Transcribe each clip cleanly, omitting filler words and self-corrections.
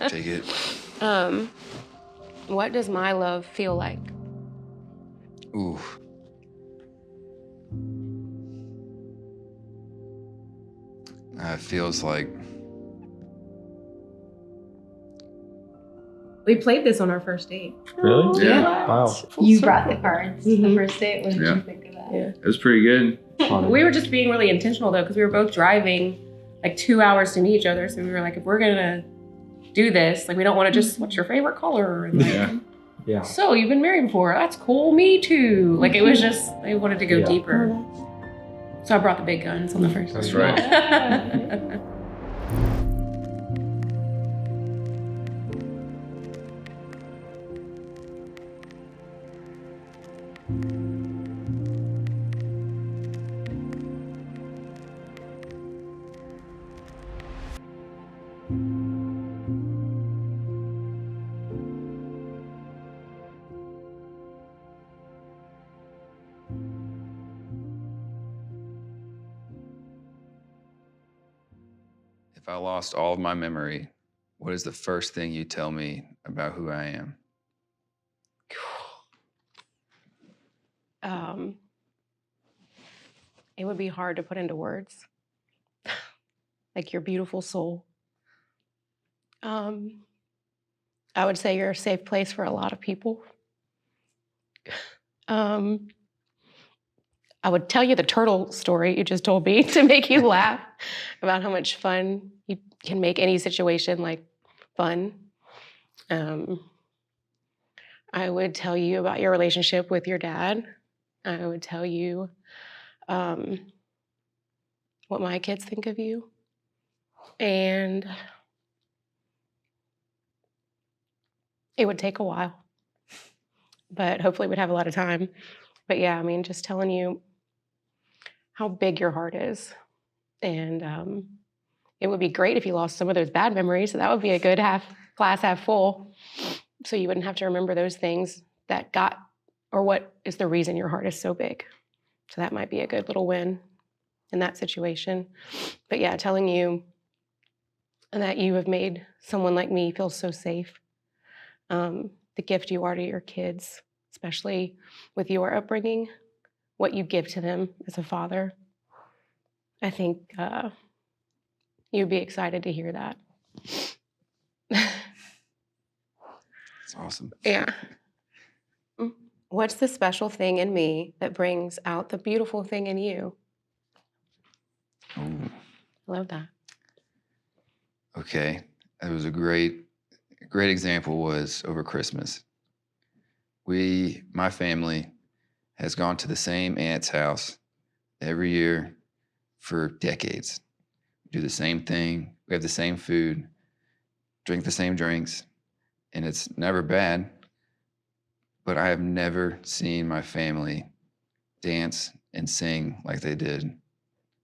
Take it. What does my love feel like? Ooh. It feels like We played this on our first date. Really? Yeah. Wow. You brought the cards the Mhm. first date. What did Yeah. you think of that? Yeah. it was pretty good. We were just being really intentional though, because we were both driving like 2 hours to meet each other. So we were like, if we're gonna do this, like we don't want to just, what's your favorite color? And like, Yeah. Yeah. so you've been married before? That's cool. Me too. Like it was just, I wanted to go Yeah. deeper. So I brought the big guns on the first That's date. right. If I lost all of my memory, what is the first thing you tell me about who I am? It would be hard to put into words. Like your beautiful soul. I would say you're a safe place for a lot of people. I would tell you the turtle story you just told me to make you laugh about how much fun you can make any situation like fun. I would tell you about your relationship with your dad. I would tell you what my kids think of you. And it would take a while, but hopefully we'd have a lot of time. But yeah, I mean, just telling you how big your heart is. And it would be great if you lost some of those bad memories. So that would be a good glass half full. So you wouldn't have to remember those things that got, or what is the reason your heart is so big. So that might be a good little win in that situation. But yeah, telling you that you have made someone like me feel so safe. The gift you are to your kids, especially with your upbringing, what you give to them as a father. I think you'd be excited to hear that. It's awesome. Yeah. What's the special thing in me that brings out the beautiful thing in you? Ooh. Love that. Okay. It was a great example was over Christmas. My family has gone to the same aunt's house every year for decades. We do the same thing. We have the same food, drink the same drinks, and it's never bad. But I have never seen my family dance and sing like they did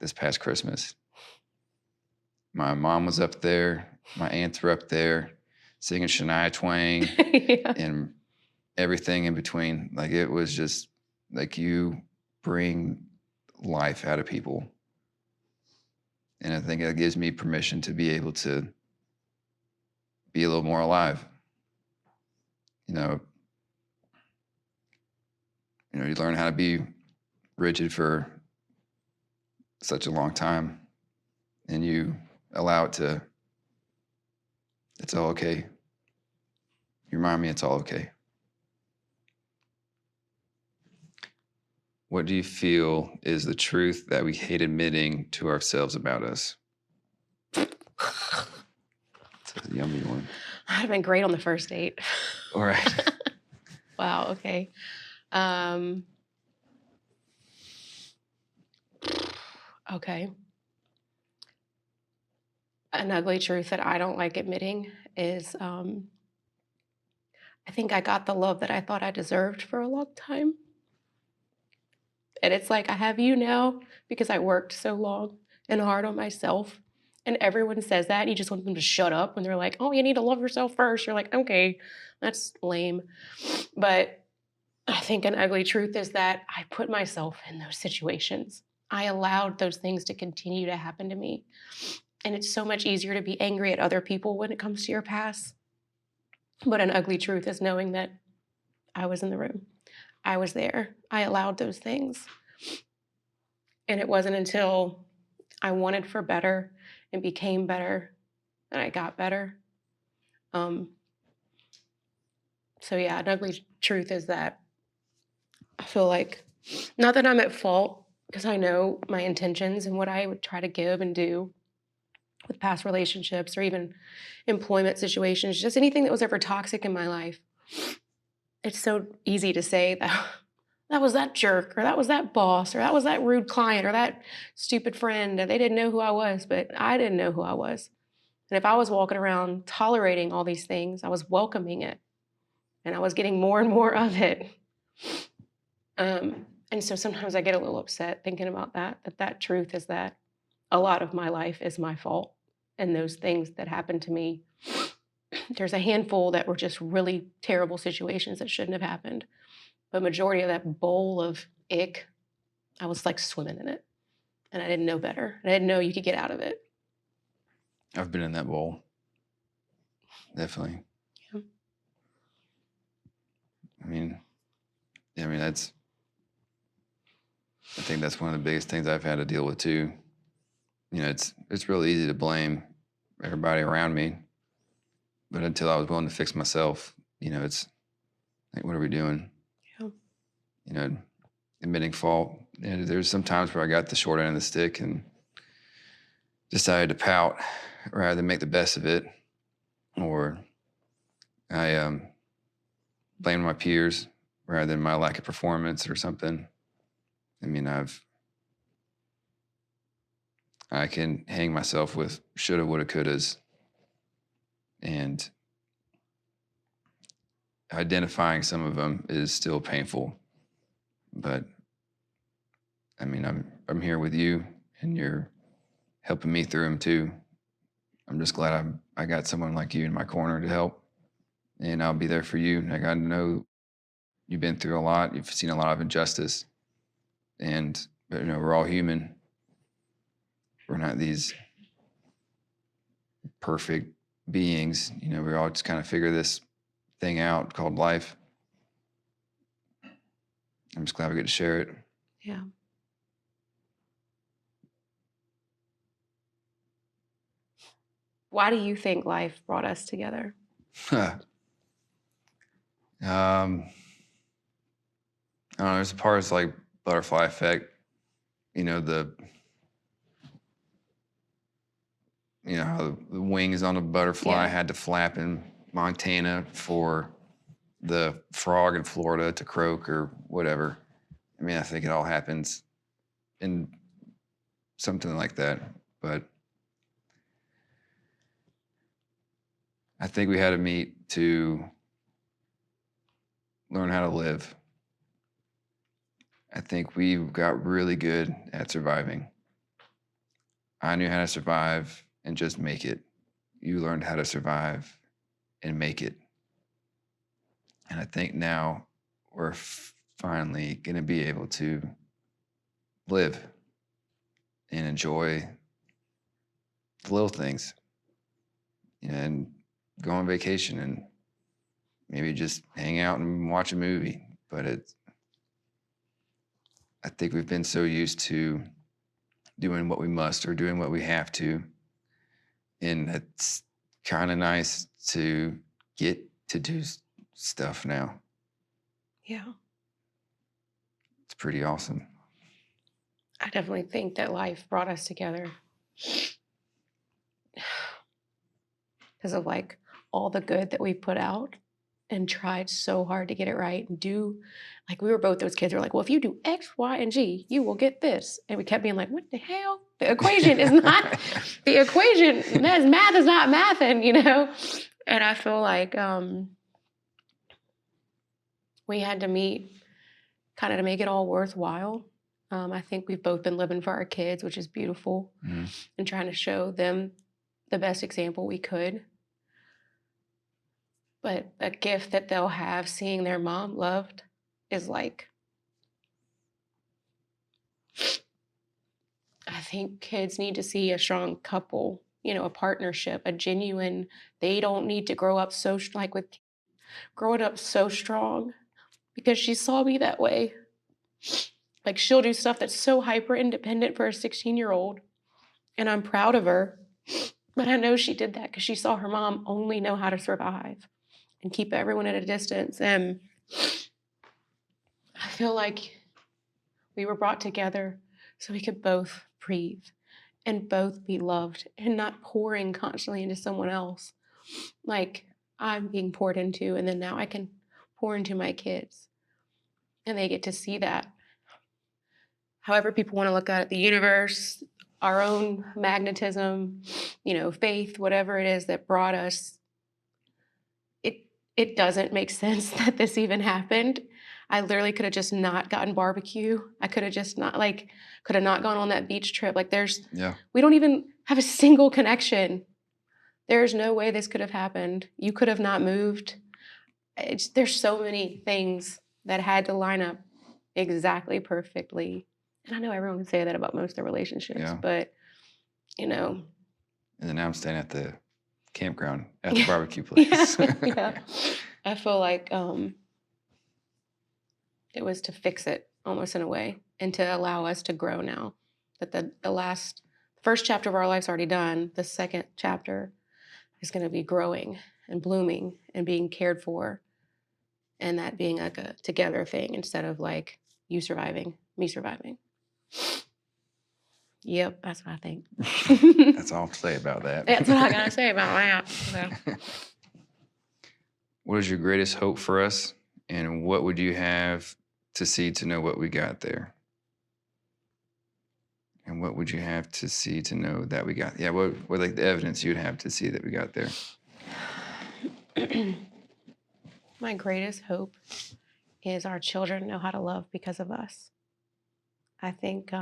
this past Christmas. My mom was up there, my aunts were up there singing Shania Twain Yeah. and everything in between. Like it was just like you bring life out of people. And I think it gives me permission to be able to be a little more alive. You learn how to be rigid for such a long time and you allow it's all okay. You remind me it's all okay. What do you feel is the truth that we hate admitting to ourselves about us? It's a yummy one. That'd have been great on the first date. All right. Wow, okay. Okay. An ugly truth that I don't like admitting is I think I got the love that I thought I deserved for a long time. And it's like I have you now because I worked so long and hard on myself. And everyone says that, and you just want them to shut up when they're like, oh, you need to love yourself first. You're like, okay, that's lame. But I think an ugly truth is that I put myself in those situations. I allowed those things to continue to happen to me. And it's so much easier to be angry at other people when it comes to your past. But an ugly truth is knowing that I was in the room. I was there. I allowed those things. And it wasn't until I wanted for better and became better that I got better. So yeah, an ugly truth is that I feel like, not that I'm at fault, because I know my intentions and what I would try to give and do with past relationships or even employment situations, just anything that was ever toxic in my life. It's so easy to say that that was that jerk, or that was that boss, or that was that rude client, or that stupid friend, and they didn't know who I was, but I didn't know who I was. And if I was walking around tolerating all these things, I was welcoming it, and I was getting more and more of it. And so sometimes I get a little upset thinking about that truth is that a lot of my life is my fault. And those things that happened to me, there's a handful that were just really terrible situations that shouldn't have happened. But majority of that bowl of ick, I was like swimming in it. And I didn't know better. I didn't know you could get out of it. I've been in that bowl. Definitely. Yeah. I mean, I think that's one of the biggest things I've had to deal with too. It's really easy to blame everybody around me, but until I was willing to fix myself, it's like, what are we doing? Yeah. Admitting fault. And there's some times where I got the short end of the stick and decided to pout rather than make the best of it, or I blamed my peers rather than my lack of performance or something. I mean, I can hang myself with shoulda, woulda, couldas, and identifying some of them is still painful. But I mean, I'm here with you, and you're helping me through them too. I'm just glad I got someone like you in my corner to help, and I'll be there for you. I got to know you've been through a lot. You've seen a lot of injustice, but we're all human. We're not these perfect beings. We all just kind of figure this thing out called life. I'm just glad we get to share it. Yeah. Why do you think life brought us together? I don't know, there's parts like butterfly effect, how the wings on a butterfly Yeah. had to flap in Montana for the frog in Florida to croak or whatever. I mean, I think it all happens in something like that, but I think we had to meet to learn how to live. I think we got really good at surviving. I knew how to survive and just make it. You learned how to survive and make it. And I think now we're finally going to be able to live and enjoy the little things, and go on vacation and maybe just hang out and watch a movie. But I think we've been so used to doing what we must or doing what we have to. And it's kind of nice to get to do stuff now. Yeah. It's pretty awesome. I definitely think that life brought us together because of like all the good that we put out and tried so hard to get it right and do. Like, we were both those kids who were like, well, if you do X, Y, and Z, you will get this. And we kept being like, what the hell? The equation is not the equation. Math is not mathing, And I feel like we had to meet kind of to make it all worthwhile. I think we've both been living for our kids, which is beautiful, and trying to show them the best example we could. But a gift that they'll have seeing their mom loved is like, I think kids need to see a strong couple a partnership, a genuine, they don't need to grow up so, like with growing up so strong because she saw me that way. Like she'll do stuff that's so hyper independent for a 16-year-old. And I'm proud of her. But I know she did that because she saw her mom only know how to survive and keep everyone at a distance. And I feel like we were brought together so we could both breathe and both be loved and not pouring constantly into someone else. Like I'm being poured into, and then now I can pour into my kids and they get to see that. However, people want to look at it, the universe, our own magnetism, faith, whatever it is that brought us, it doesn't make sense that this even happened. I literally could have just not gotten barbecue. I could have just not could have not gone on that beach trip. Like Yeah. we don't even have a single connection. There's no way this could have happened. You could have not moved. There's so many things that had to line up exactly perfectly. And I know everyone can say that about most of their relationships, Yeah. but And then now I'm staying at the campground at the barbecue place. yeah. I feel like it was to fix it almost in a way and to allow us to grow now. That the first chapter of our life's already done. The second chapter is going to be growing and blooming and being cared for, and that being like a together thing instead of like you surviving, me surviving. Yep, that's what I think. That's all I have to say about that. That's what I gotta say about that. So. What is your greatest hope for us, and what would you have to see to know what we got there? And what would you have to see to know that we got? Yeah, what like the evidence you'd have to see that we got there? My greatest hope is our children know how to love because of us. I think,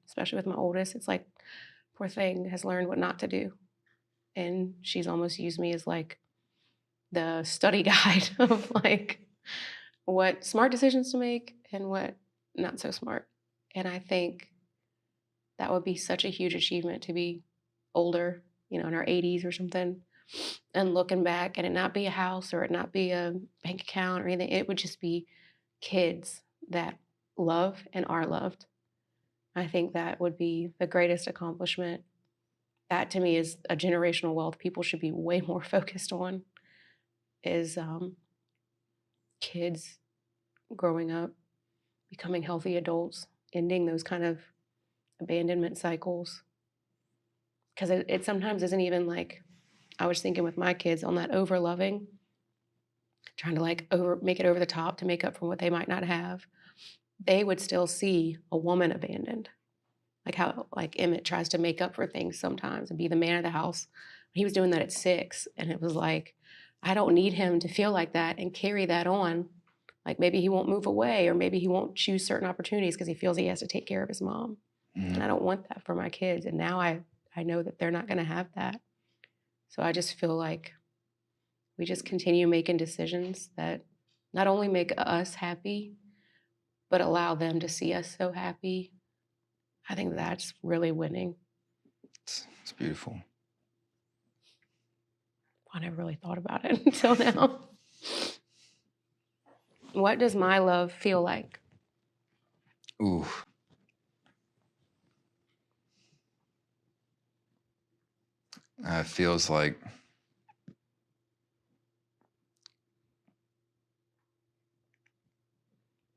especially with my oldest, it's like poor thing has learned what not to do, and she's almost used me as like the study guide of like what smart decisions to make and what not so smart. And I think that would be such a huge achievement to be older, in our 80s or something, and looking back and it not be a house or it not be a bank account or anything. It would just be kids that love and are loved. I think that would be the greatest accomplishment. That to me is a generational wealth people should be way more focused on is kids growing up, becoming healthy adults, ending those kind of abandonment cycles. Because it sometimes isn't even like, I was thinking with my kids on that over loving, trying to like make it over the top to make up for what they might not have. They would still see a woman abandoned. Like how like Emmett tries to make up for things sometimes and be the man of the house. He was doing that at 6, and it was like, I don't need him to feel like that and carry that on. Like maybe he won't move away, or maybe he won't choose certain opportunities because he feels he has to take care of his mom. And I don't want that for my kids. And now I know that they're not going to have that. So I just feel like we just continue making decisions that not only make us happy, but allow them to see us so happy. I think that's really winning. It's beautiful. I never really thought about it until now. What does my love feel like? Ooh. It feels like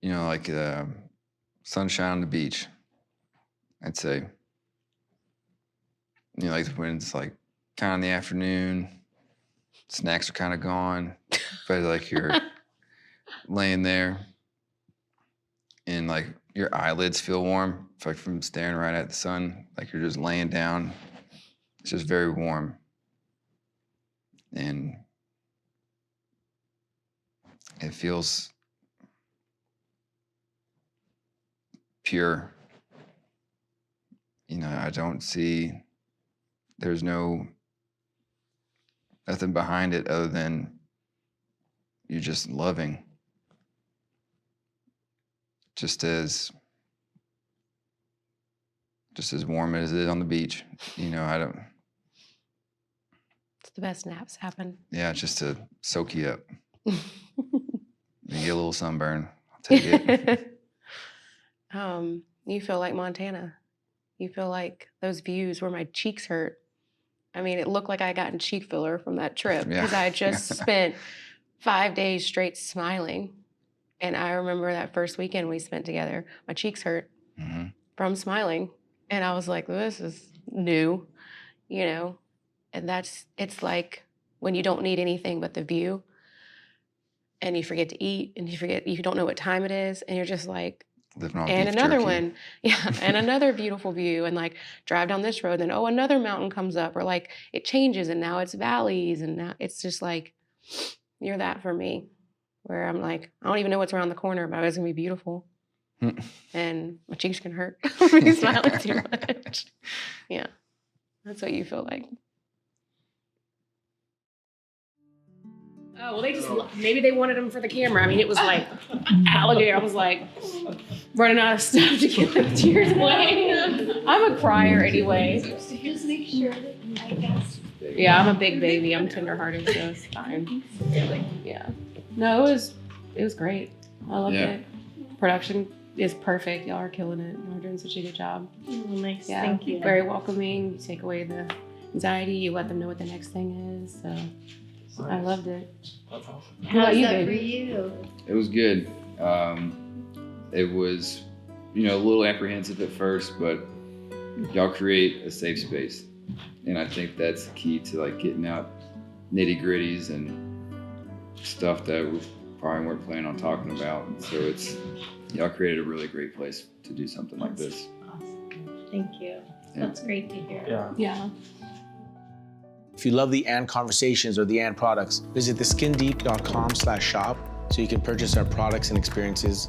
like sunshine on the beach, I'd say. Like when it's like kind of in the afternoon, snacks are kind of gone, but like you're laying there and like your eyelids feel warm. It's like from staring right at the sun, like you're just laying down. It's just very warm. And it feels pure. I don't see, there's nothing behind it other than you're just loving. Just as warm as it is on the beach. The best naps happen. Yeah, just to soak you up. You get a little sunburn. I'll take it. You feel like Montana. You feel like those views where my cheeks hurt. I mean, it looked like I gotten cheek filler from that trip because I just spent 5 days straight smiling. And I remember that first weekend we spent together, my cheeks hurt from smiling. And I was like, this is new, you know? And it's like when you don't need anything but the view and you forget to eat and you don't know what time it is. And you're just like, Living on and beef another jerky. one, yeah, and another beautiful view, and like drive down this road, and then another mountain comes up, or like it changes, and now it's valleys, and now it's just like you're that for me, where I'm like I don't even know what's around the corner, but it's gonna be beautiful, and my cheeks can hurt from me smiling too much. Yeah, that's what you feel like. Oh, well, they just, maybe they wanted them for the camera. I mean, it was like alligator. I was like running out of stuff to get the tears away. I'm a crier anyway. Just make sure that I guess. Yeah, I'm a big baby. I'm tenderhearted, so it's fine. Yeah. No, it was great. I loved it. Production is perfect. Y'all are killing it. Y'all are doing such a good job. Oh, nice. Yeah. Thank you. Very welcoming. You take away the anxiety. You let them know what the next thing is. So I loved it. That's awesome. How about How's you, that for baby? you? It was good. It was, a little apprehensive at first, but y'all create a safe space. And I think that's key to like getting out nitty gritties and stuff that we probably weren't planning on talking about. So y'all created a really great place to do something like this. Awesome. Thank you. Yeah. That's great to hear. Yeah. Yeah. If you love the And Conversations or the And products, visit theskindeep.com/shop so you can purchase our products and experiences.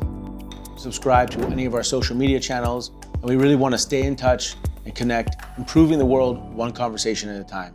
Subscribe to any of our social media channels, and we really want to stay in touch and connect, improving the world one conversation at a time.